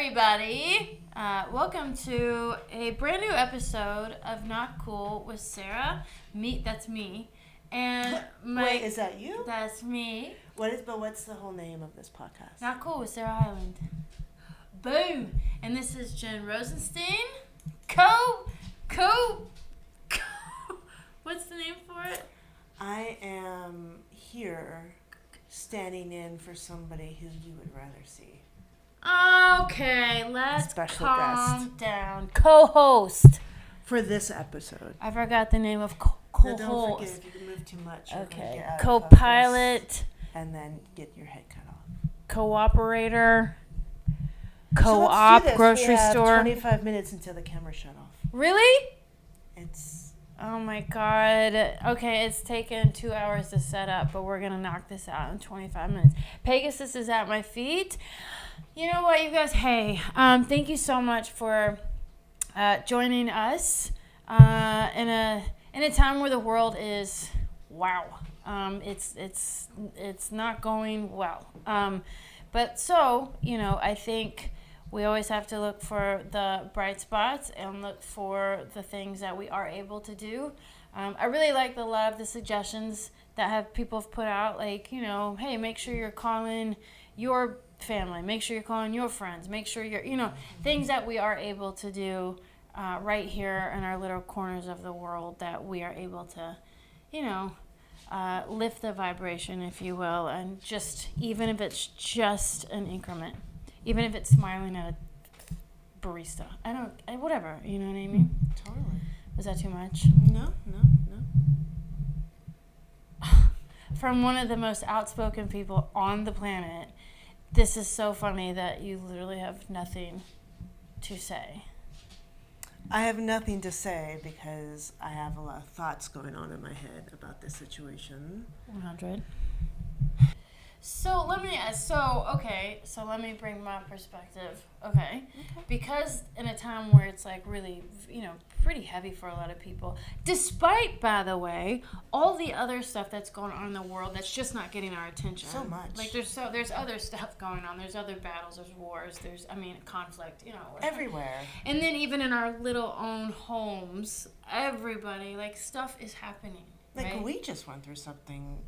everybody. Welcome to a brand new episode of Not Cool with Sarah. That's me. And Wait, is that you? That's me. What's the whole name of this podcast? Not Cool with Sarah Hyland. Boom. And this is Jen Rosenstein. What's the name for it? I am here standing in for somebody who you would rather see. Okay, let's Special calm guest. down. Co-host. For this episode. I forgot the name of co-host. No, don't forget, if you move too much, you're gonna get out of Co-pilot. focus and then get your head cut off. Co-operator. So Co-op, let's do this. grocery we have store. 25 minutes until the camera shut off. Really? It's... Oh my god. Okay, it's taken 2 hours to set up, but we're gonna knock this out in 25 minutes. Pegasus is at my feet. You know what, you guys? Hey, thank you so much for joining us in a time where the world is it's not going well. But so, I think we always have to look for the bright spots and look for the things that we are able to do. I really like a lot of the suggestions that people have put out, like, hey, make sure you're calling your family, make sure you're calling your friends, make sure you're, things that we are able to do right here in our little corners of the world, that we are able to, lift the vibration, if you will, and just, even if it's just an increment, even if it's smiling at a barista, whatever, you know what I mean? Totally. Was that too much? No. From one of the most outspoken people on the planet, this is so funny that you literally have nothing to say. I have nothing to say because I have a lot of thoughts going on in my head about this situation. 100. So let me bring my perspective. Okay. Because in a time where it's like really, pretty heavy for a lot of people, despite, by the way, all the other stuff that's going on in the world that's just not getting our attention. So much. Like there's other stuff going on. There's other battles, there's wars, there's conflict, Everywhere. And then even in our little own homes, everybody, stuff is happening. Right? We just went through something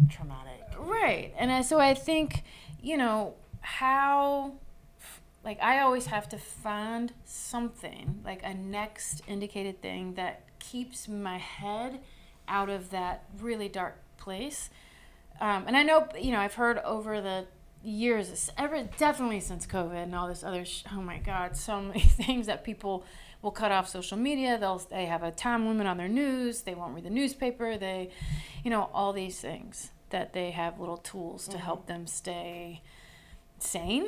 traumatic. Right. And so I think, how, I always have to find something, like a next indicated thing that keeps my head out of that really dark place. And I know, I've heard over the years, definitely since COVID and all this other, oh my God, so many things that people will cut off social media. They have a time limit on their news. They won't read the newspaper. They, all these things that they have little tools to help them stay sane.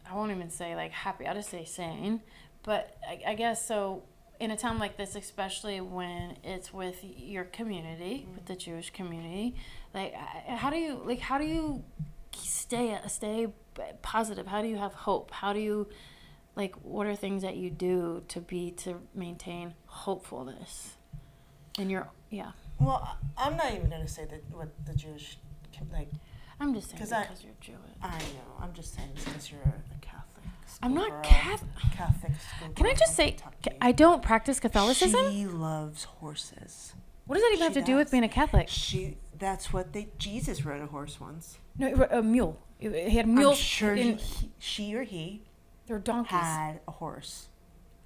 I won't even say happy. I'll just say sane. But I guess so in a time like this, especially when it's with your community, with the Jewish community, how do you stay positive? How do you have hope? How do you what are things that you do to maintain hopefulness in your Well, I'm not even going to say that what the Jewish I'm just saying because you're Jewish. I know. I'm just saying because you're a Catholic. I'm not Catholic. Catholic school. Can I just say I don't practice Catholicism? She loves horses. What does that even have to do with being a Catholic? That's what Jesus rode a horse once. No, a mule. He had a mule. I'm sure she or he They're donkeys. had a horse.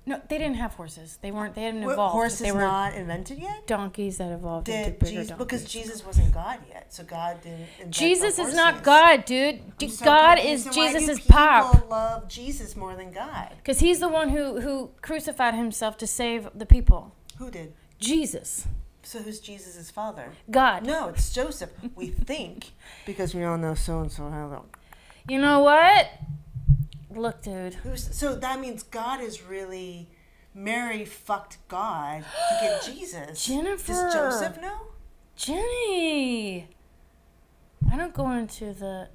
No, they didn't have horses. They hadn't evolved. Horses they were not invented yet? Donkeys that evolved into bigger donkeys. Because Jesus wasn't God yet, so God didn't invent Jesus the is not horses. God, dude. So God confused. is So why Jesus' do pop. people love Jesus more than God? Because he's the one who crucified himself to save the people. Who did? Jesus. So who's Jesus' father? God. No, it's Joseph. We think, because we all know so-and-so. Hello. You know what? Look, dude. So that means God is really... Mary fucked God to get Jesus. Jennifer. Does Joseph know? Jenny. I don't go into the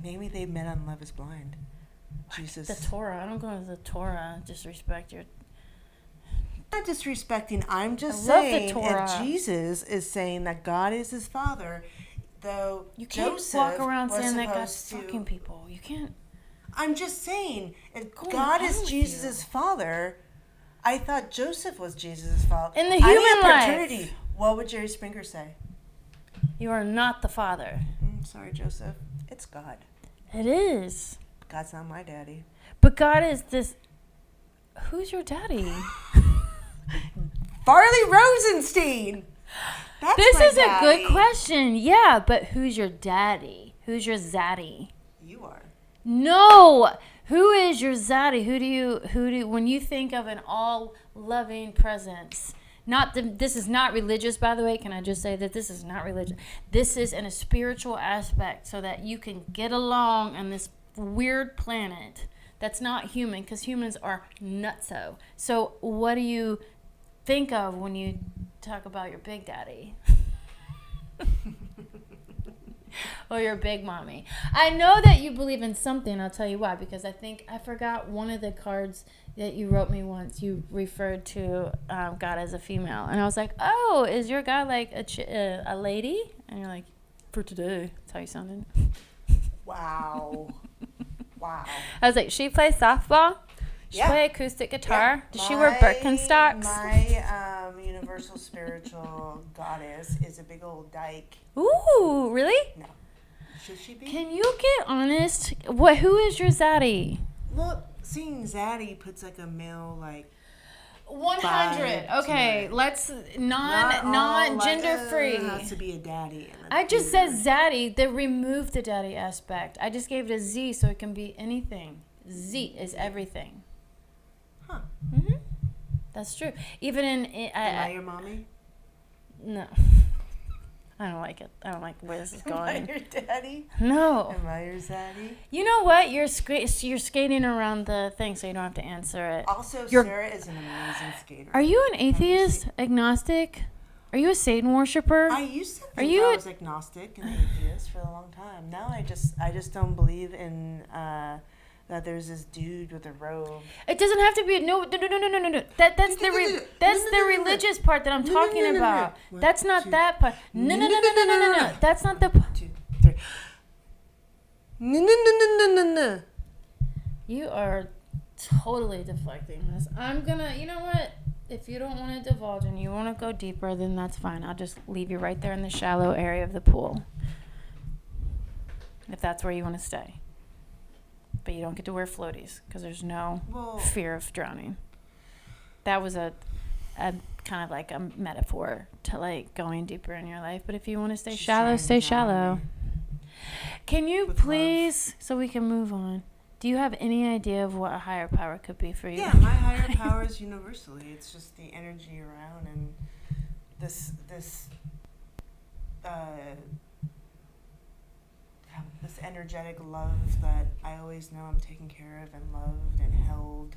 Maybe they met on Love is Blind. Jesus. The Torah. I don't go into the Torah. Disrespect your... I'm not disrespecting. I'm just saying the Torah. If Jesus is saying that God is his father, though you can't Joseph walk around was saying that God's supposed to... fucking people. You can't. I'm just saying, if God is Jesus' father, I thought Joseph was Jesus' father. In the human life. Paternity. What would Jerry Springer say? You are not the father. Sorry, Joseph. It's God. It is. God's not my daddy. But God is this. Who's your daddy? Farley Rosenstein. That's this my is daddy. a good question. Yeah, but who's your daddy? Who's your zaddy? You are. No. Who is your zaddy? Who do you when you think of an all loving presence? This is not religious, by the way. Can I just say that this is not religious? This is in a spiritual aspect so that you can get along on this weird planet that's not human, because humans are nutso. So what do you think of when you talk about your big daddy? Or your big mommy? I know that you believe in something. I'll tell you why. Because I forgot one of the cards that you wrote me once. You referred to God as a female, and I was like, "Oh, is your God like a lady?" And you're like, "For today." That's how you sounded. Wow. Wow. I was like, "She plays softball. She plays acoustic guitar. Yeah. Does she wear Birkenstocks?" My universal spiritual goddess is a big old dyke. Ooh, really? No. Should she be? Can you get honest? Who is your zaddy? Look, seeing Zaddy puts like a male 100. Okay, let's non-gender free. It has to be a daddy. I just said zaddy. They removed the daddy aspect. I just gave it a Z so it can be anything. Z is everything. Huh. Mhm. That's true. Even in Am I your mommy? No. I don't like it. I don't like where this is going. Am I your daddy? No. Am I your zaddy? You know what? You're skating around the thing, so you don't have to answer it. Also, Sarah is an amazing skater. Are you an atheist, agnostic? Are you a Satan worshiper? I used to think I was agnostic and atheist for a long time. Now I just don't believe in that there's this dude with a robe. It doesn't have to be no. That's the religious part that I'm talking about. That's not that part. No. That's not the. 2, 3. No. You are totally deflecting this. I'm gonna. You know what? If you don't want to divulge and you want to go deeper, then that's fine. I'll just leave you right there in the shallow area of the pool. If that's where you want to stay. But you don't get to wear floaties because there's no fear of drowning. That was a kind of like a metaphor to like going deeper in your life. But if you want to stay shallow, stay shallow. Can you please, so we can move on, do you have any idea of what a higher power could be for you? Yeah, my higher power is universally. It's just the energy around and this energetic love that I always know I'm taken care of and loved and held.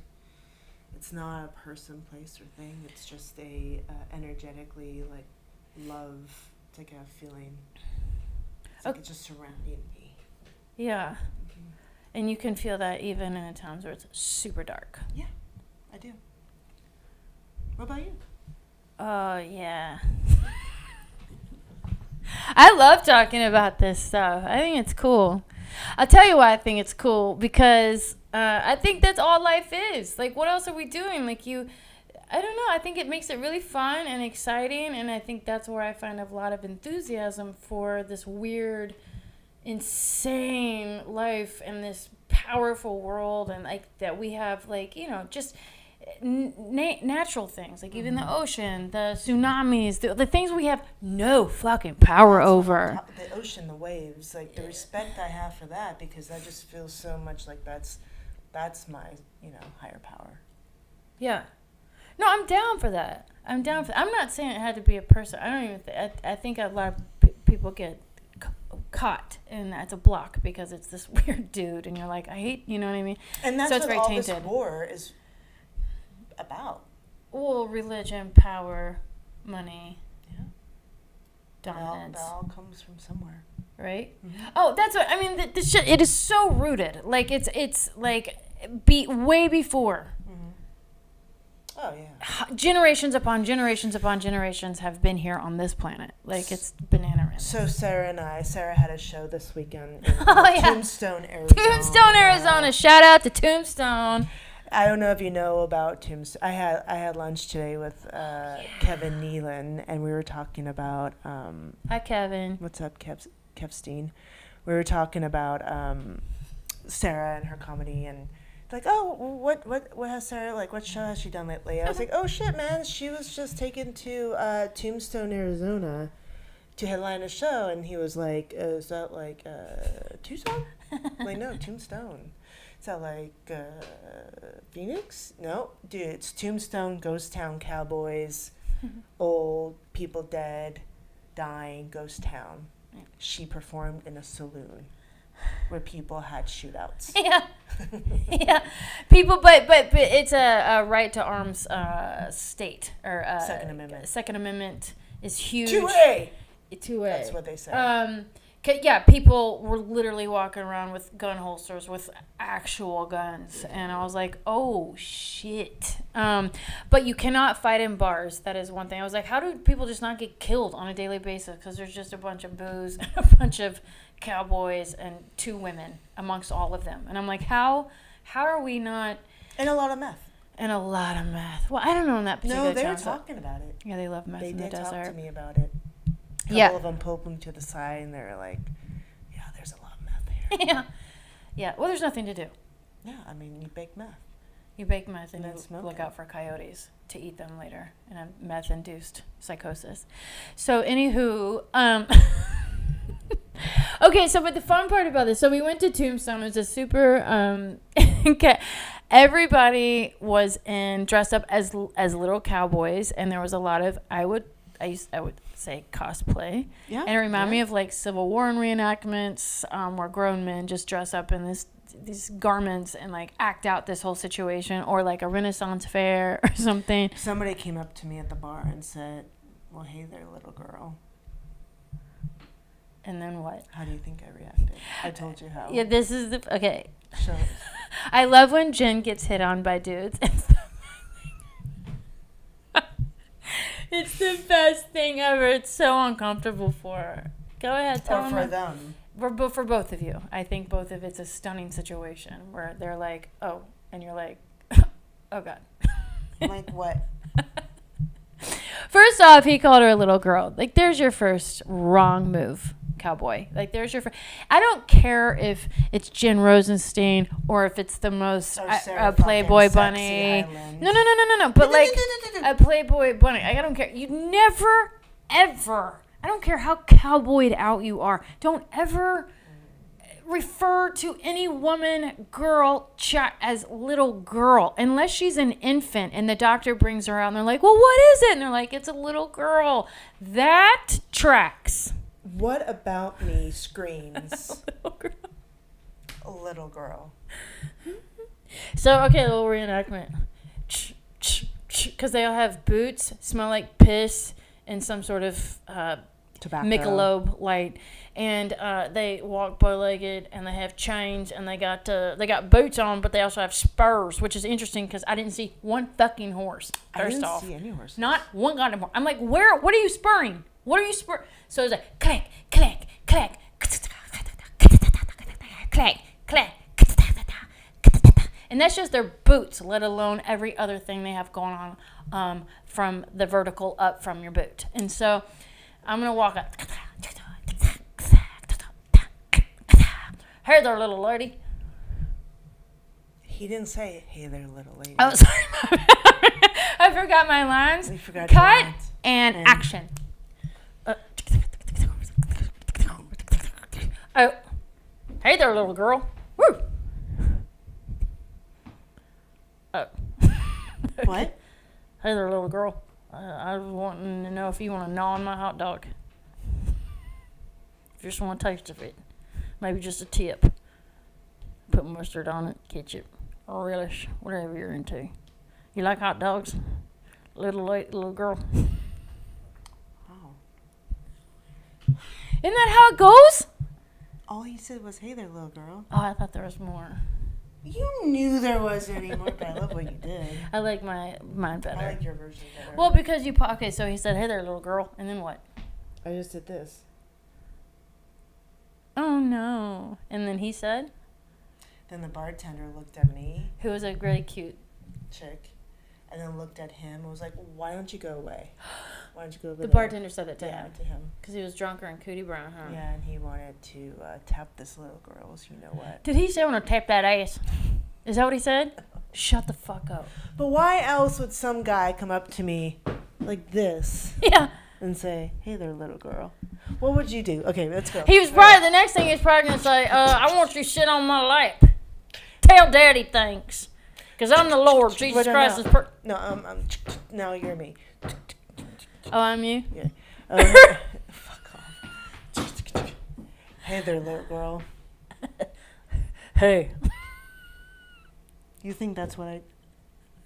It's not a person, place, or thing. It's just a energetically love, it's like a feeling. It's like it's just surrounding me. Yeah. Mm-hmm. And you can feel that even in times where it's super dark. Yeah, I do. What about you? Oh, yeah. I love talking about this stuff. I think it's cool. I'll tell you why I think it's cool. Because I think that's all life is. Like, what else are we doing? I don't know. I think it makes it really fun and exciting. And I think that's where I find a lot of enthusiasm for this weird, insane life and this powerful world. And, that we have, just natural things, even the ocean, the tsunamis, the things we have no fucking power over. The ocean, the waves, the respect I have for that, because that just feels so much like that's my higher power. Yeah, no, I'm down for that. I'm not saying it had to be a person. I don't even. I think a lot of people get caught and that's a block because it's this weird dude, and you're like, I hate. You know what I mean? And that's so it's what very all tainted. This war is about. Well, religion, power, money, dominance. That all comes from somewhere, right? Mm-hmm. Oh, that's what I mean. This shit, it is so rooted. It's way before. Mm-hmm. Oh, yeah. Generations upon generations upon generations have been here on this planet. Like, it's banana random. So Sarah had a show this weekend in Tombstone, Arizona. Tombstone, Arizona. Shout out to Tombstone. I don't know if you know about Tombstone. I had lunch today with Kevin Nealon, and we were talking about... Hi, Kevin. What's up, Kevstein? We were talking about Sarah and her comedy, and like, oh, what has Sarah, like, what show has she done lately? I was like, oh, shit, man, she was just taken to Tombstone, Arizona to headline a show, and he was like, is that, like, Tucson? Like, no, Tombstone. Is that, like, Phoenix? No, dude, it's Tombstone, ghost town, cowboys, old, people dead, dying, ghost town. She performed in a saloon where people had shootouts. Yeah. Yeah. People, but it's a right to arms state. Or Second Amendment. Second Amendment is huge. 2A. 2A. That's what they say. Yeah, people were literally walking around with gun holsters with actual guns. And I was like, oh, shit. But you cannot fight in bars. That is one thing. I was like, how do people just not get killed on a daily basis? Because there's just a bunch of booze and a bunch of cowboys and 2 women amongst all of them. And I'm like, how are we not... And a lot of meth. And a lot of meth. Well, I don't know in that particular No, they town, were talking about it. Yeah, they love meth in the desert. They did talk to me about it. A couple of them pulled them to the side, and they were like, yeah, there's a lot of meth here. Yeah. Yeah. Well, there's nothing to do. Yeah, I mean, you bake meth. You bake meth and then you smoke look it. out for coyotes to eat them later in a meth-induced psychosis. So, anywho, okay, so but the fun part about this, so we went to Tombstone. It was a super, everybody was dressed up as little cowboys, and there was a lot of, I would say cosplay. Yeah. And it reminded me of like Civil War reenactments, where grown men just dress up in these garments and like act out this whole situation, or like a Renaissance fair or something. Somebody came up to me at the bar and said, well, hey there, little girl. And then what? How do you think I reacted? I told you how. Yeah, this is okay. Show us. I love when Jen gets hit on by dudes. It's the best thing ever. It's so uncomfortable for her. Go ahead, tell them. Or for them. For both of you. I think both of it's a stunning situation where they're like, oh, and you're like, oh, God. Like what? First off, he called her a little girl. Like, there's your first wrong move, cowboy. Like, there's your first. I don't care if it's Jen Rosenstein or if it's the most a Playboy bunny. Hyland. No. But like a Playboy bunny. I don't care. You never, ever. I don't care how cowboyed out you are. Don't ever refer to any woman, girl, as little girl, unless she's an infant and the doctor brings her out and they're like, well, what is it? And they're like, it's a little girl. That tracks. What about me screams? A little girl. A little girl. So, okay, a little reenactment. Because they all have boots, smell like piss, and some sort of Tobacco. Michelob light, and they walk bow-legged, and they have chains, and they got boots on, but they also have spurs, which is interesting because I didn't see one fucking horse. I didn't see any horses. Not one goddamn horse. I'm like, where? What are you spurring? What are you spurring? So it's like clack, clack, clack, clack, clack, and that's just their boots, let alone every other thing they have going on from the vertical up from your boot. And so I'm going to walk up. Hey there, little lady. He didn't say, hey there, little lady. Oh, sorry. I forgot my lines. We forgot Cut your lines. and action. Oh, hey there, little girl. Woo. Oh. What? Hey there, little girl. I was wanting to know if you want to gnaw on my hot dog. If you just want a taste of it. Maybe just a tip. Put mustard on it, ketchup, or relish, whatever you're into. You like hot dogs? Little girl. Oh. Isn't that how it goes? All he said was, hey there, little girl. Oh, I thought there was more. You knew there wasn't anymore, but I love what you did. I like mine better. I like your version better. Well, because okay, so he said, "Hey there, little girl," and then what? I just did this. Oh no! And then he said, Then the bartender looked at me, who was a really cute chick, and then looked at him and was like, "Why don't you go away? Why don't you go over The there?" bartender said that to Yeah, him. to him. Because he was drunker and cootie brown, huh? Yeah, and he wanted to tap this little girl's, you know what. Did he say, "I want to tap that ass"? Is that what he said? Shut the fuck up. But why else would some guy come up to me like this Yeah. and say, "Hey there, little girl"? What would you do? Okay, let's go. He was probably, the next thing he was probably going to say, "I want you to sit on my lap. Tell Daddy thanks. Because I'm the Lord. Jesus Christ is now you're me. Oh, I'm you? Yeah. Fuck off. Hey there, little girl. Hey. You think that's what I...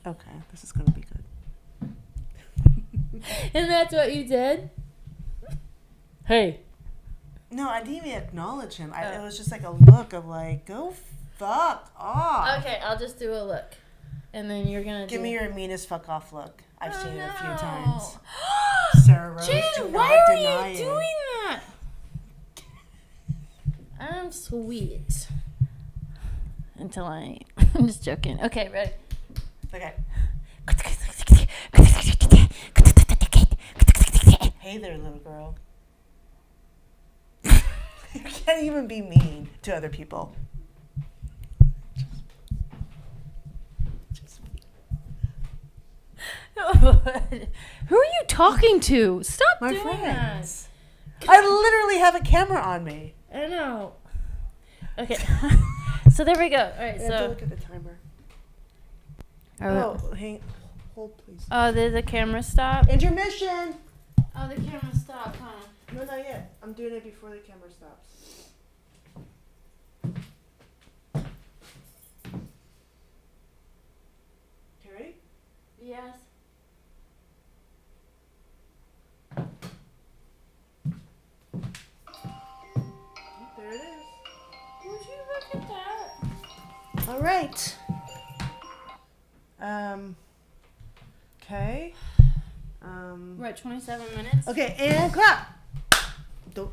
Okay, this is going to be good. And that's what you did? Hey. No, I didn't even acknowledge him. It was just like a look of like, go fuck off. Okay, I'll just do a look. And then you're going to Give me your meanest fuck off look. I've seen it a few no. times. Sarah Rose, Jen, do why not are deny you it. doing that? I'm sweet. Until I ain't. I'm just joking. Okay, ready? Okay. Hey there, little girl. You can't even be mean to other people. Who are you talking to? Stop My doing friends. I literally have a camera on me. that. I know. Okay. So there we go. All right, I have to so. look at the timer. Oh, Hold please. did the camera stop? Intermission. Oh, the camera stopped, huh? No, not yet. I'm doing it before the camera stops. Okay, ready? Yes. There it is. Would you look at that? All right. Okay. We're at 27 minutes. Okay, and clap. Don't.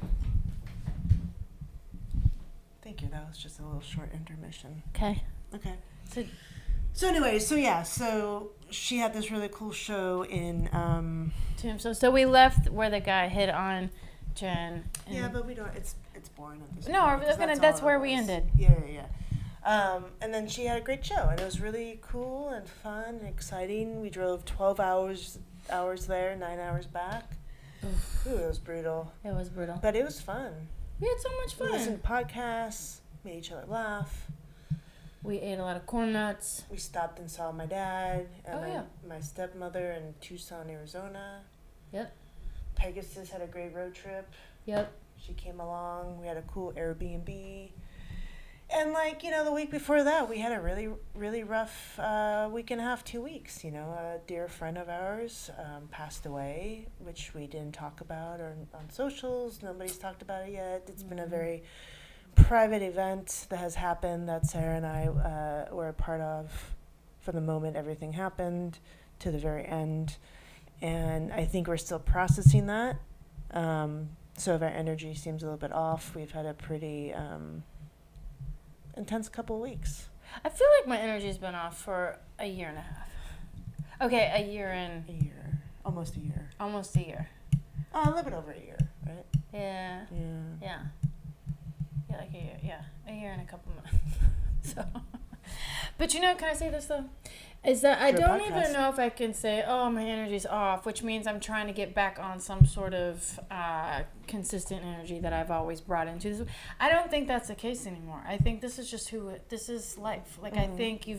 Thank you. That was just a little short intermission. Okay. Okay. So anyway, so she had this really cool show in So we left where the guy hit on Jen. Yeah, but we don't. It's boring at this No, point. we're gonna. That's where we ended. Yeah. And then she had a great show, and it was really cool and fun and exciting. We drove 12 hours there, 9 hours back. Ooh, it was brutal. It was brutal. But it was fun. We had so much We fun. listened to podcasts, made each other laugh. We ate a lot of corn nuts. We stopped and saw my dad and Oh, yeah. my stepmother in Tucson, Arizona. Yep. Pegasus had a great road trip. Yep. She came along. We had a cool Airbnb. And, the week before that, we had a really, really rough week and a half, 2 weeks. A dear friend of ours passed away, which we didn't talk about on socials. Nobody's talked about it yet. It's been a very private event that has happened that Sarah and I were a part of from the moment everything happened to the very end. And I think we're still processing that. So if our energy seems a little bit off, we've had a pretty intense couple of weeks. I feel like my energy's been off for a year and a half. Okay, a year and... A year. Almost a year. Almost a year. Oh, a little bit over a year, right? Yeah. Yeah. Yeah. Yeah, like a year. Yeah, a year and a couple months. So, but can I say this though? Is that I don't even know if I can say, oh, my energy's off, which means I'm trying to get back on some sort of consistent energy that I've always brought into this. I don't think that's the case anymore. I think this is just this is life. Like, I think you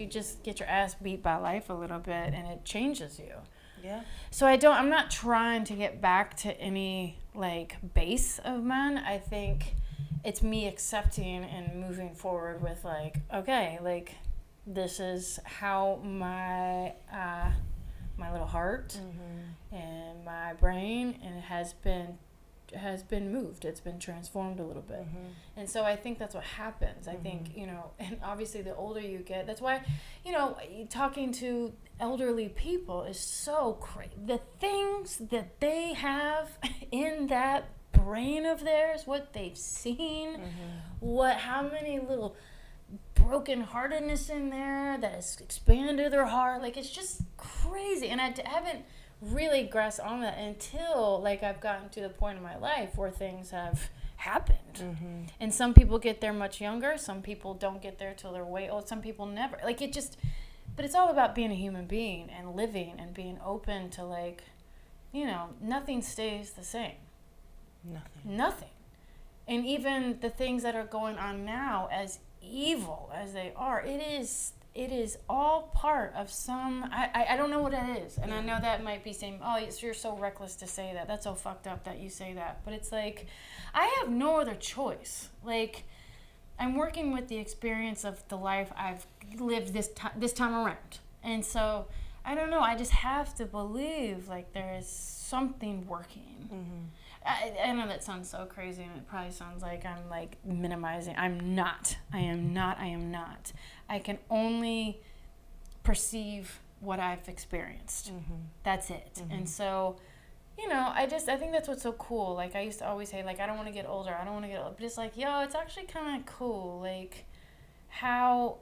just get your ass beat by life a little bit, and it changes you. Yeah. So I'm not trying to get back to any base of mine. I think it's me accepting and moving forward with okay, this is how my my little heart and my brain and it has been has been moved. It's been transformed a little bit. Mm-hmm. And so I think that's what happens. I think, and obviously the older you get, that's why, talking to elderly people is so crazy. The things that they have in that brain of theirs, what they've seen, how many little brokenheartedness in there that has expanded their heart. Like, it's just crazy. And I haven't really grasped on that until, like, I've gotten to the point in my life where things have happened. And some people get there much younger. Some people don't get there till they're way old. Some people never. Like, but it's all about being a human being and living and being open to, like, nothing stays the same. Nothing. And even the things that are going on now, as evil as they are, it is all part of some, I don't know what it is. And I know that might be saying, oh, you're so reckless to say that. That's so fucked up that you say that. But it's like, I have no other choice. Like, I'm working with the experience of the life I've lived this time around. And so, I don't know, I just have to believe, like, there is something working. I know that sounds so crazy, and it probably sounds like I'm, like, minimizing. I am not. I can only perceive what I've experienced. That's it. And so, I think that's what's so cool. Like, I used to always say, like, I don't want to get older. But it's like, it's actually kind of cool, like, how,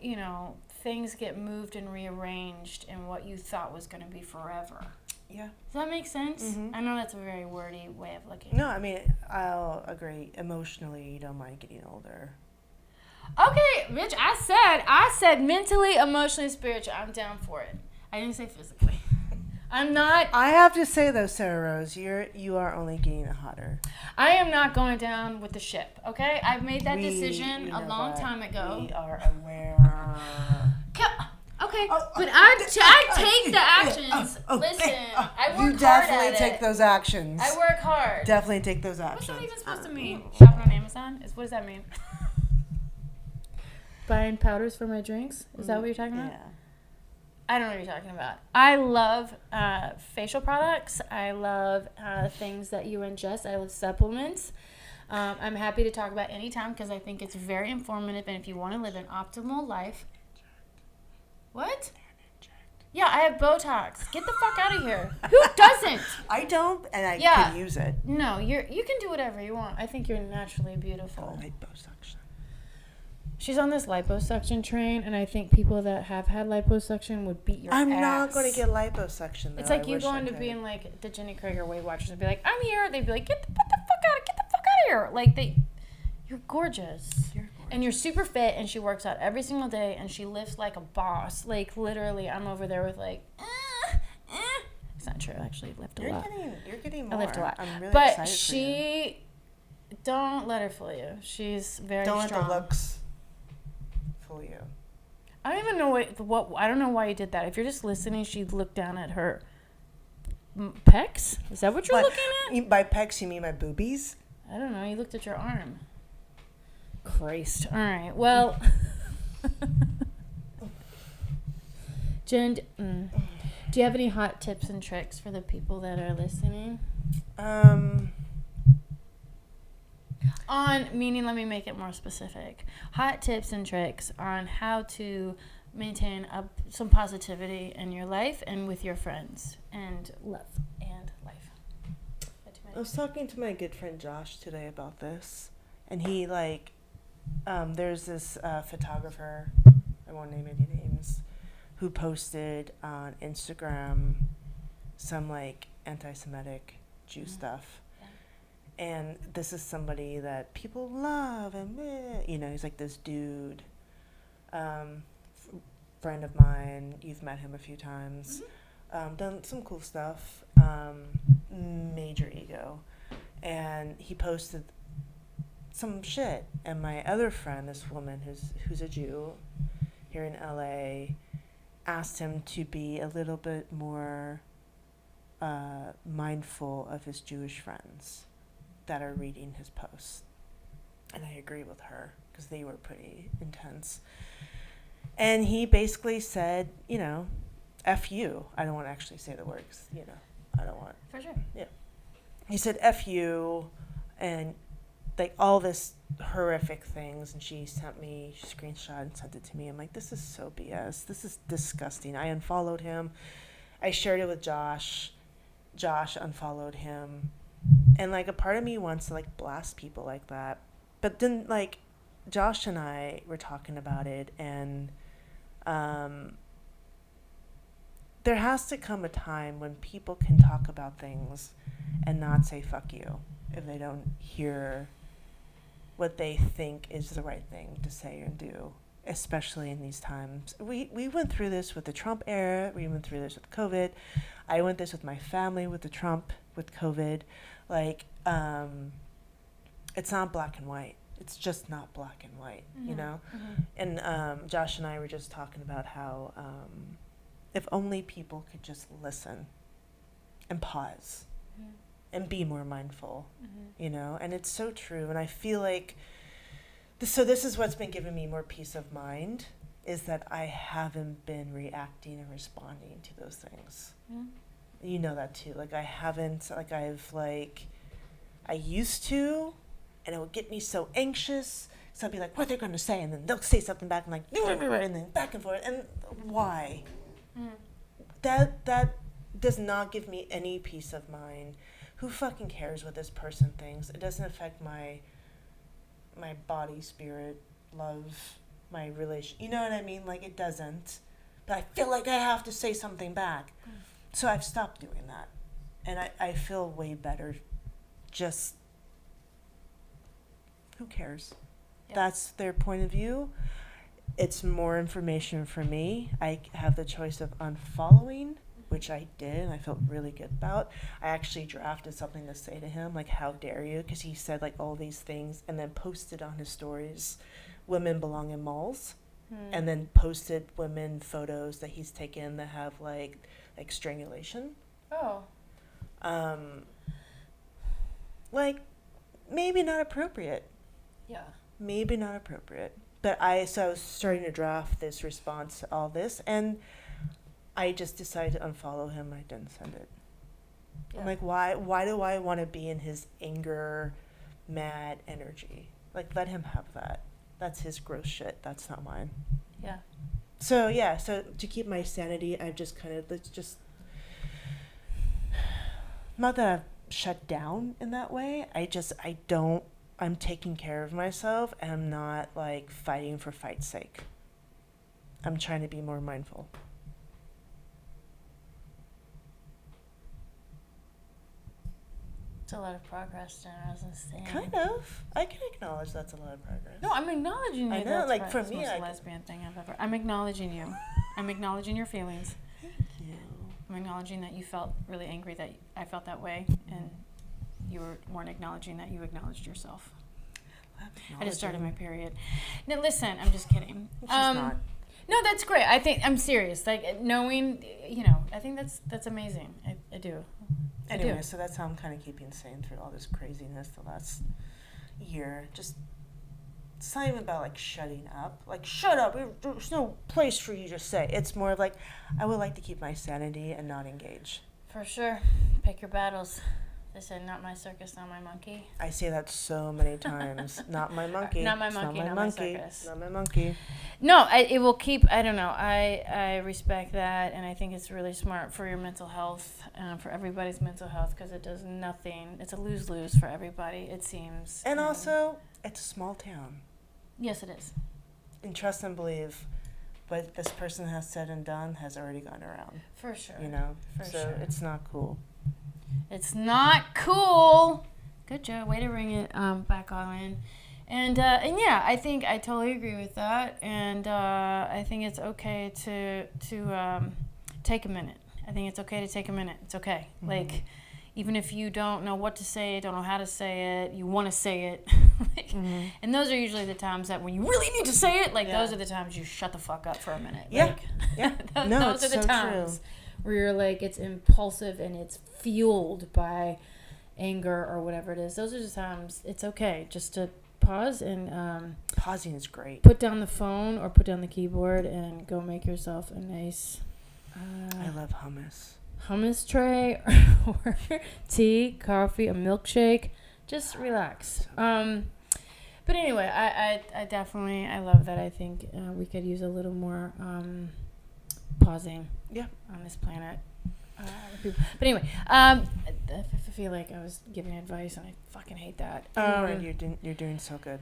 things get moved and rearranged in what you thought was going to be forever. Yeah. Does that make sense? I know that's a very wordy way of looking. No, I mean, I'll agree. Emotionally, you don't mind getting older. Okay, bitch, I said mentally, emotionally, spiritually. I'm down for it. I didn't say physically. I'm not. I have to say, though, Sarah Rose, you are only getting hotter. I am not going down with the ship, okay? I've made that decision a long time ago. We are aware. Okay, but I take the actions. Listen, I work hard at it. You definitely take those actions. I work hard. Definitely take those actions. What's that even supposed to mean? Shopping on Amazon? What does that mean? Buying powders for my drinks? Is that what you're talking about? Yeah. I don't know what you're talking about. I love facial products. I love things that you ingest. I love supplements. I'm happy to talk about any time because I think it's very informative. And if you want to live an optimal life... What? Yeah, I have Botox. Get the fuck out of here. Who doesn't? I don't, and I can use it. No, you can do whatever you want. I think you're naturally beautiful. Liposuction. She's on this liposuction train, and I think people that have had liposuction would beat your ass. I'm not going to get liposuction, though. It's like you going to be in, like, the Jenny Craig Weight Watchers and be like, I'm here. They'd be like, get the fuck out of here. Like, you're gorgeous. And you're super fit, and she works out every single day, and she lifts like a boss. Like, literally, I'm over there with, like, It's not true. I actually lift a lot. You're getting more. I lift a lot. I'm really excited for you. Don't let her fool you. She's very strong. Don't let the looks fool you. I don't even know what. I don't know why you did that. If you're just listening, she'd look down at her pecs. Is that what you're looking at? By pecs, you mean my boobies? I don't know. You looked at your arm. Christ. All right. Well, Jen, do you have any hot tips and tricks for the people that are listening? Meaning, let me make it more specific. Hot tips and tricks on how to maintain some positivity in your life and with your friends and love and life. I was talking to my good friend Josh today about this, and he there's this photographer, I won't name any names, who posted on Instagram some anti-Semitic Jew stuff. And this is somebody that people love, and he's like this dude, friend of mine. You've met him a few times. Done some cool stuff. Major ego, and he posted some shit. And my other friend, this woman who's a Jew here in LA, asked him to be a little bit more mindful of his Jewish friends that are reading his posts. And I agree with her because they were pretty intense. And he basically said, F you. I don't want to actually say the words, I don't want. For sure. Yeah. He said, F you. and like all this horrific things, and she screenshot and sent it to me. I'm like, this is so BS. This is disgusting. I unfollowed him. I shared it with Josh. Josh unfollowed him. And like a part of me wants to like blast people like that. But then like Josh and I were talking about it, and there has to come a time when people can talk about things and not say fuck you if they don't hear what they think is the right thing to say and do, especially in these times. We went through this with the Trump era. We went through this with COVID. I went this with my family with COVID. Like, it's not black and white. It's just not black and white, Mm-hmm. you know? Mm-hmm. And Josh and I were just talking about how if only people could just listen and pause Mm-hmm. and be more mindful, Mm-hmm. you know? And it's so true. And I feel like, this is what's been giving me more peace of mind, is that I haven't been reacting and responding to those things. Mm-hmm. You know that too. Like I haven't, like I used to, and it would get me so anxious. So I'd be like, what are they going to say? And then they'll say something back. I'm like, and then back and forth. And why? Mm-hmm. That does not give me any peace of mind. Who fucking cares what this person thinks? It doesn't affect my body, spirit, love, my relation. You know what I mean? Like it doesn't. But I feel like I have to say something back. Mm-hmm. So I've stopped doing that. And I feel way better. Just, who cares? Yeah. That's their point of view. It's more information for me. I have the choice of unfollowing, which I did, and I felt really good about. I actually drafted something to say to him, like, how dare you? Because he said, like, all these things, and then posted on his stories, women belong in malls, and then posted women photos that he's taken that have, like strangulation. Oh. Like, maybe not appropriate. Yeah. Maybe not appropriate. But I was starting to draft this response to all this, and I just decided to unfollow him. I didn't send it. Yeah. I'm like, why do I want to be in his anger, mad energy? Like, let him have that. That's his gross shit. That's not mine. Yeah. So, yeah, so to keep my sanity, I've just kind of, not that I've shut down in that way. I'm taking care of myself, and I'm not, like, fighting for fight's sake. I'm trying to be more mindful. It's a lot of progress, Jen Rosenstein. Kind of. I can acknowledge that's a lot of progress. No, I'm acknowledging you. I know, That's like, right. for It's the me, most lesbian thing I've ever. I'm acknowledging you. I'm acknowledging your feelings. Thank you. I'm acknowledging that you felt really angry that I felt that way, and you weren't acknowledging that you acknowledged yourself. I just started my period. No, listen, I'm just kidding. She's not. No, that's great. I'm serious. Like, knowing, I think that's amazing. I do. Anyway, so that's how I'm kind of keeping sane through all this craziness the last year. Just, it's not even about, like, shutting up. Like, shut up. There's no place for you to say. It's more of, like, I would like to keep my sanity and not engage. For sure. Pick your battles. They said, not my circus, not my monkey. I say that so many times. Not my monkey. Not my It's monkey, not not my my monkey. circus. Not my monkey. No, it will keep, I don't know, I respect that, and I think it's really smart for your mental health, for everybody's mental health, because it does nothing. It's a lose-lose for everybody, it seems. And also, it's a small town. Yes, it is. And trust and believe what this person has said and done has already gone around. For sure. You know? For so sure. it's not cool. It's not cool. Good job. Way to bring it back on in. And yeah, I think I totally agree with that. And I think it's okay to take a minute. I think it's okay to take a minute. It's okay. Mm-hmm. Like, even if you don't know what to say, don't know how to say it, you want to say it. Mm-hmm. And those are usually the times that when you really need to say it, those are the times you shut the fuck up for a minute. Yeah. Like, Yeah. those are the so times true. where you're like, it's impulsive and it's fueled by anger or whatever it is. Those are the times it's okay just to pause and Pausing is great. put down the phone or put down the keyboard and go make yourself a nice I love hummus. hummus tray or tea, coffee, a milkshake, Just relax. But anyway, I definitely, I love that. I think we could use a little more pausing on this planet. But anyway, I feel like I was giving advice, and I fucking hate that. You're doing so good.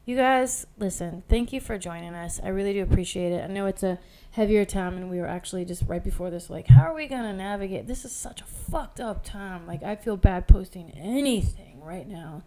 You guys, listen, thank you for joining us. I really do appreciate it. I know it's a heavier time, and we were actually just right before this, like, how are we going to navigate? This is such a fucked up time. Like, I feel bad posting anything right now.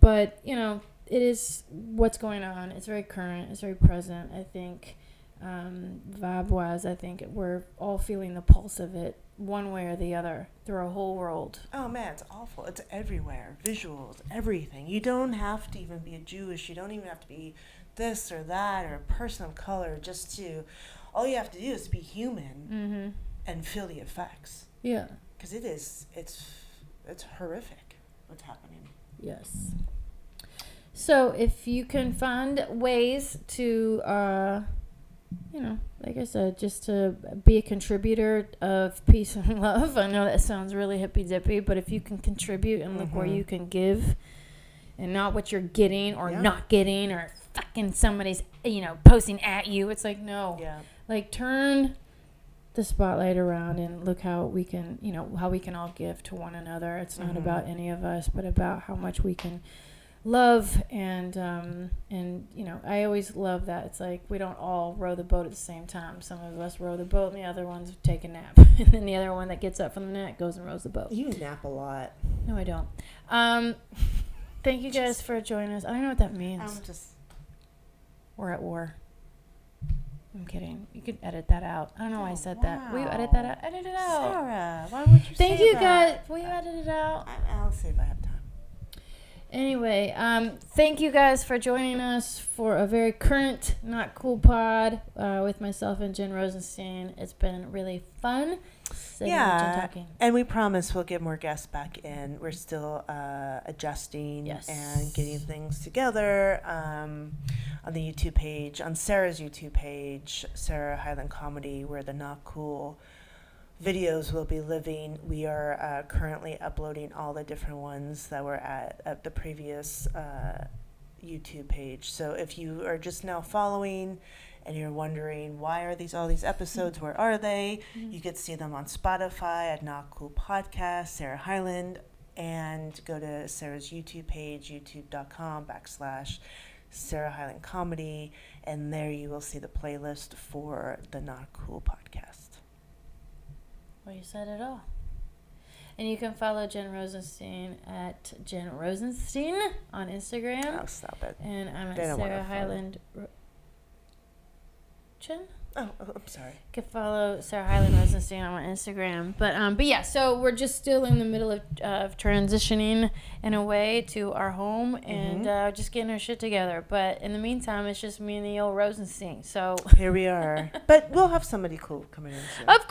But, you know, it is what's going on. It's very current. It's very present. I think vibe-wise, I think we're all feeling the pulse of it one way or the other through our whole world. Oh man, it's awful. It's everywhere. Visuals, everything. You don't have to even be a Jewish. You don't even have to be this or that or a person of color all you have to do is be human and feel the effects. Yeah. Because it's horrific what's happening. Yes. So if you can find ways to, you know, like I said, just to be a contributor of peace and love. I know that sounds really hippy-dippy, but if you can contribute and look where you can give and not what you're getting or not getting or fucking somebody's, you know, posting at you. It's like, no. Yeah. Like, turn the spotlight around and look how we can, you know, how we can all give to one another. It's not about any of us, but about how much we can love and you know, I always love that. It's like we don't all row the boat at the same time. Some of us row the boat and the other ones take a nap. And then the other one that gets up from the nap goes and rows the boat. You nap a lot. No, I don't. Thank you guys for joining us. I don't know what that means. We're at war. I'm kidding. You could edit that out. I don't know why I said that. Will you edit that out? Edit it out. Sarah, why would you Thank say you that? guys. Will you edit it out? I'll see if I have time. Anyway, thank you guys for joining us for a very current, not cool pod with myself and Jen Rosenstein. It's been really fun. Talking. And we promise we'll get more guests back in. We're still adjusting and getting things together on the YouTube page, on Sarah's YouTube page, Sarah Hyland Comedy, where the Not Cool videos will be living. We are currently uploading all the different ones that were at the previous YouTube page. So if you are just now following and you're wondering why are all these episodes, where are they? You could see them on Spotify at Not Cool Podcast, Sarah Hyland, and go to Sarah's YouTube page, youtube.com/Sarah Hyland Comedy, and there you will see the playlist for the Not Cool Podcast. Well, you said it all. And you can follow Jen Rosenstein at Jen Rosenstein on Instagram. Oh, stop it. And I'm at Sarah Hyland. Jen? Oh, I'm sorry. You can follow Sarah Hyland Rosenstein on my Instagram. But yeah, so we're just still in the middle of transitioning in a way to our home and just getting our shit together. But in the meantime, it's just me and the old Rosenstein. So here we are. But we'll have somebody cool coming in soon. Of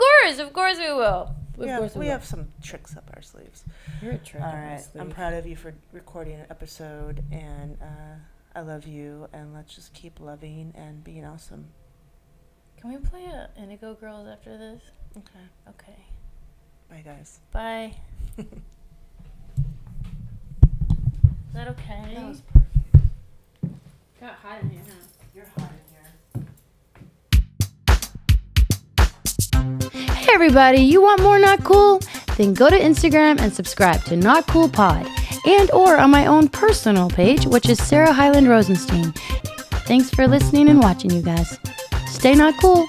course we will. We have some tricks up our sleeves. You're a trick. All right. I'm proud of you for recording an episode, and I love you, and let's just keep loving and being awesome. Can we play Indigo Girls after this? Okay. Bye, guys. Bye. Is that okay? That was perfect. Got hot in here, huh? You're hot in here. Hey everybody, you want more Not Cool? Then go to Instagram and subscribe to Not Cool Pod and or on my own personal page, which is Sarah Hyland Rosenstein. Thanks for listening and watching, you guys. Stay not cool.